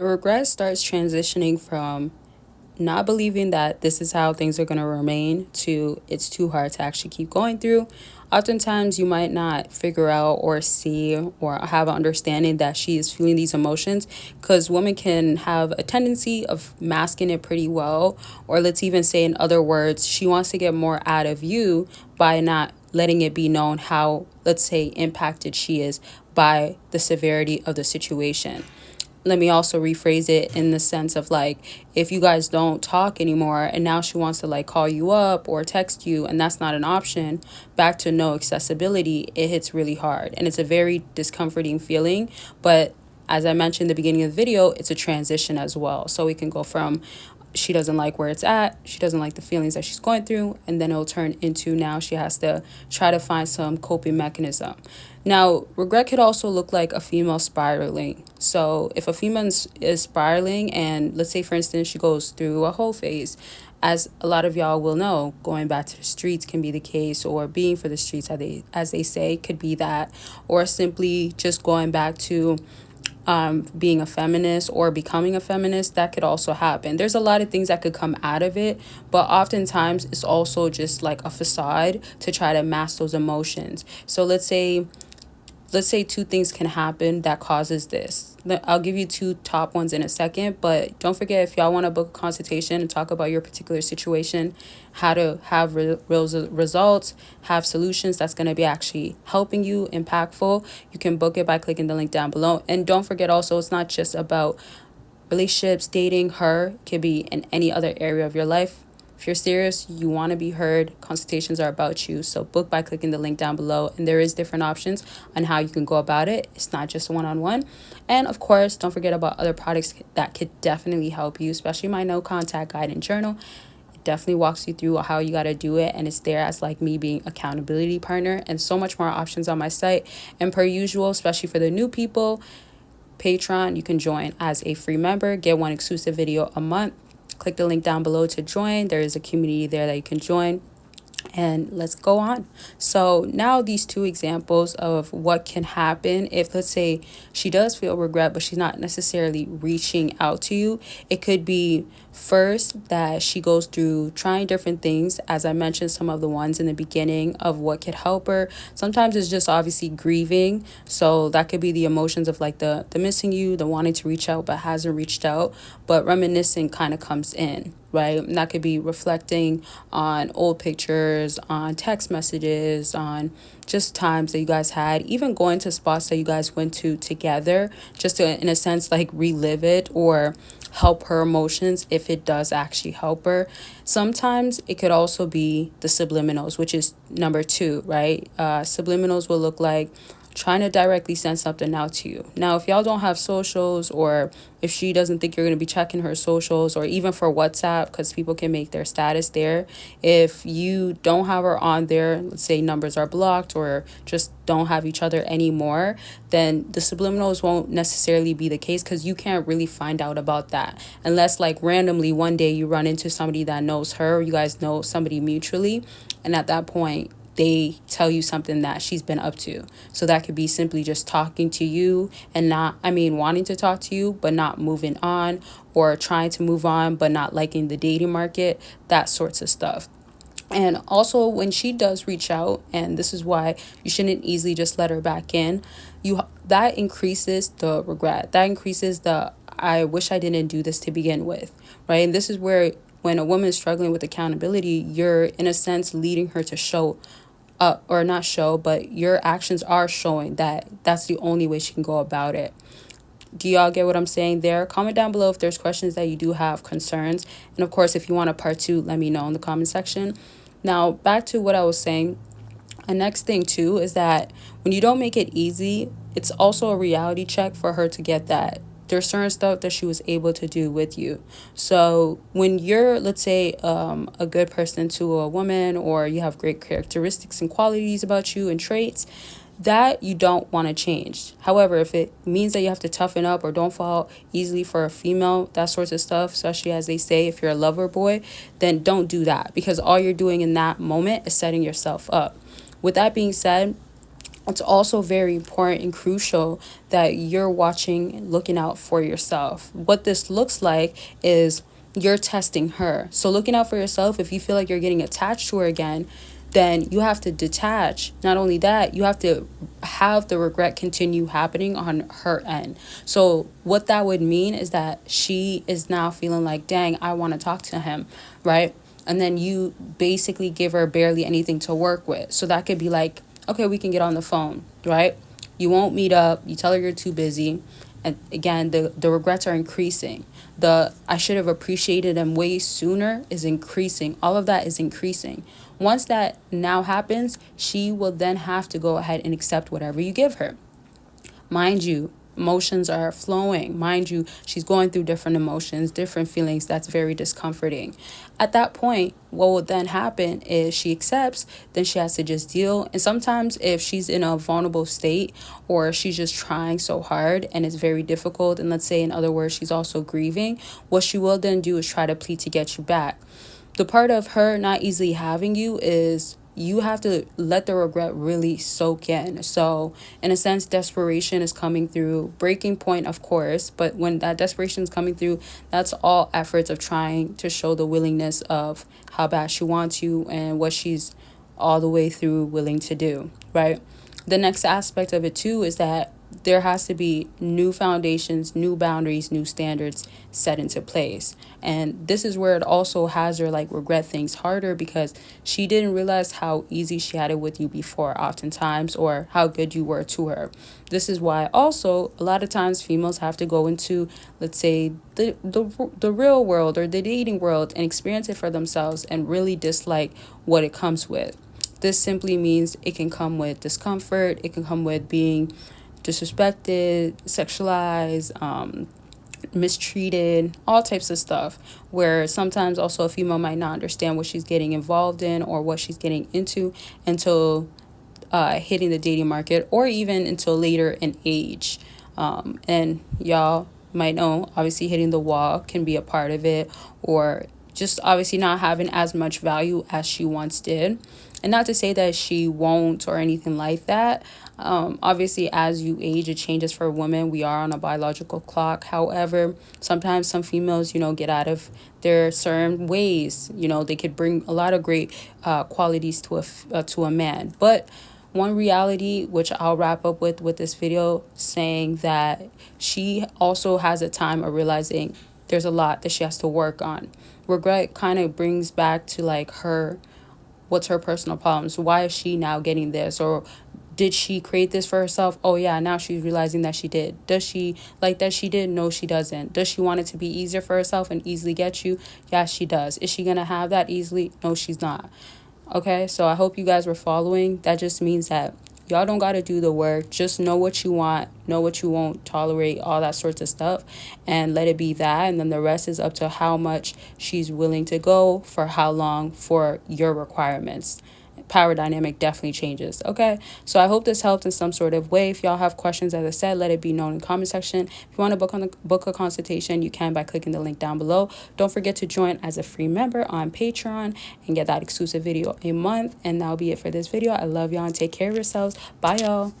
Regret starts transitioning from not believing that this is how things are going to remain to it's too hard to actually keep going through. Oftentimes, you might not figure out or see or have an understanding that she is feeling these emotions because women can have a tendency of masking it pretty well. Or let's even say, in other words, she wants to get more out of you by not letting it be known how, let's say, impacted she is by the severity of the situation. Let me also rephrase it in the sense of like, if you guys don't talk anymore and now she wants to like call you up or text you and that's not an option, back to no accessibility, it hits really hard and it's a very discomforting feeling. But as I mentioned in the beginning of the video, it's a transition as well. So we can go from she doesn't like where it's at, she doesn't like the feelings that she's going through, and then it'll turn into now she has to try to find some coping mechanism. Now, regret could also look like a female spiraling. So, if a female is spiraling, and let's say, for instance, she goes through a whole phase, as a lot of y'all will know, going back to the streets can be the case, or being for the streets, as they say, could be that, or simply just going back to being a feminist or becoming a feminist, that could also happen. There's a lot of things that could come out of it, but oftentimes it's also just like a facade to try to mask those emotions. So let's say two things can happen that causes this. I'll give you two top ones in a second, but don't forget, if y'all want to book a consultation and talk about your particular situation, how to have real results, have solutions that's going to be actually helping you, impactful, you can book it by clicking the link down below. And don't forget also, it's not just about relationships, dating, her, it could be in any other area of your life. If you're serious, you want to be heard, consultations are about you. So book by clicking the link down below. And there is different options on how you can go about it. It's not just one-on-one. And of course, don't forget about other products that could definitely help you, especially my no contact guide and journal. It definitely walks you through how you got to do it. And it's there as like me being accountability partner and so much more options on my site. And per usual, especially for the new people, Patreon, you can join as a free member, get one exclusive video a month. Click the link down below to join. There is a community there that you can join. And let's go on. So now these two examples of what can happen if, let's say, she does feel regret, but she's not necessarily reaching out to you. It could be first that she goes through trying different things. As I mentioned, some of the ones in the beginning of what could help her. Sometimes it's just obviously grieving. So that could be the emotions of like the missing you, the wanting to reach out but hasn't reached out. But reminiscing kind of comes in, right? And that could be reflecting on old pictures, on text messages, on just times that you guys had, even going to spots that you guys went to together, just to, in a sense, like relive it or help her emotions if it does actually help her. Sometimes it could also be the subliminals, which is number two, right? Subliminals will look like trying to directly send something out to you. Now, if y'all don't have socials, or if she doesn't think you're going to be checking her socials, or even for WhatsApp, because people can make their status there. If you don't have her on there, let's say numbers are blocked or just don't have each other anymore, then the subliminals won't necessarily be the case, because you can't really find out about that unless like randomly one day you run into somebody that knows her, or you guys know somebody mutually, and at that point they tell you something that she's been up to. So that could be simply just talking to you and wanting to talk to you, but not moving on, or trying to move on, but not liking the dating market, that sorts of stuff. And also when she does reach out, and this is why you shouldn't easily just let her back in, that increases the regret. That increases the I wish I didn't do this to begin with, right? And this is where when a woman is struggling with accountability, you're in a sense leading her to show or not show, but your actions are showing that that's the only way she can go about it. Do y'all get what I'm saying there? Comment down below if there's questions that you do have, concerns. And of course, if you want a part two, let me know in the comment section. Now, back to what I was saying. A next thing too is that when you don't make it easy, it's also a reality check for her to get that there's certain stuff that she was able to do with you. So when you're, let's say, a good person to a woman, or you have great characteristics and qualities about you and traits that you don't want to change. However, if it means that you have to toughen up or don't fall easily for a female, that sorts of stuff, especially as they say, if you're a lover boy, then don't do that, because all you're doing in that moment is setting yourself up. With that being said, it's also very important and crucial that you're watching, looking out for yourself. What this looks like is you're testing her. So looking out for yourself, if you feel like you're getting attached to her again, then you have to detach. Not only that, you have to have the regret continue happening on her end. So what that would mean is that she is now feeling like, dang, I want to talk to him, right? And then you basically give her barely anything to work with. So that could be like, okay, we can get on the phone, right? You won't meet up. You tell her you're too busy. And again, the regrets are increasing. The I should have appreciated him way sooner is increasing. All of that is increasing. Once that now happens, she will then have to go ahead and accept whatever you give her. Mind you, emotions are flowing. Mind you, she's going through different emotions, different feelings. That's very discomforting. At that point, what will then happen is she accepts, then she has to just deal. And sometimes if she's in a vulnerable state or she's just trying so hard and it's very difficult, and let's say in other words, she's also grieving, what she will then do is try to plead to get you back. The part of her not easily having you is you have to let the regret really soak in. So, in a sense, desperation is coming through. Breaking point, of course, but when that desperation is coming through, that's all efforts of trying to show the willingness of how bad she wants you and what she's all the way through willing to do, right? The next aspect of it, too, is that there has to be new foundations, new boundaries, new standards set into place. And this is where it also has her like regret things harder because she didn't realize how easy she had it with you before, oftentimes, or how good you were to her. This is why also a lot of times females have to go into, let's say, the real world or the dating world and experience it for themselves and really dislike what it comes with. This simply means it can come with discomfort, it can come with being disrespected, sexualized, mistreated, all types of stuff, where sometimes also a female might not understand what she's getting involved in or what she's getting into until hitting the dating market or even until later in age. And y'all might know, obviously, hitting the wall can be a part of it, or just obviously not having as much value as she once did. And not to say that she won't or anything like that. Obviously, as you age, it changes for women. We are on a biological clock. However, sometimes some females, get out of their certain ways. They could bring a lot of great qualities to a man. But one reality, which I'll wrap up with this video, saying that she also has a time of realizing there's a lot that she has to work on. Regret kind of brings back to like what's her personal problems? Why is she now getting this? Or did she create this for herself? Oh yeah, now she's realizing that she did. Does she like that she did? No, she doesn't. Does she want it to be easier for herself and easily get you? Yeah, she does. Is she gonna have that easily? No, she's not. Okay, so I hope you guys were following. That just means that y'all don't got to do the work. Just know what you want, know what you won't tolerate, all that sorts of stuff, and let it be that. And then the rest is up to how much she's willing to go for how long for your requirements. Power dynamic definitely changes. Okay, so I hope this helped in some sort of way. If y'all have questions, as I said, let it be known in the comment section. If you want to book a consultation, you can by clicking the link down below. Don't forget to join as a free member on Patreon and get that exclusive video a month. And that'll be it for this video. I love y'all and take care of yourselves. Bye, y'all.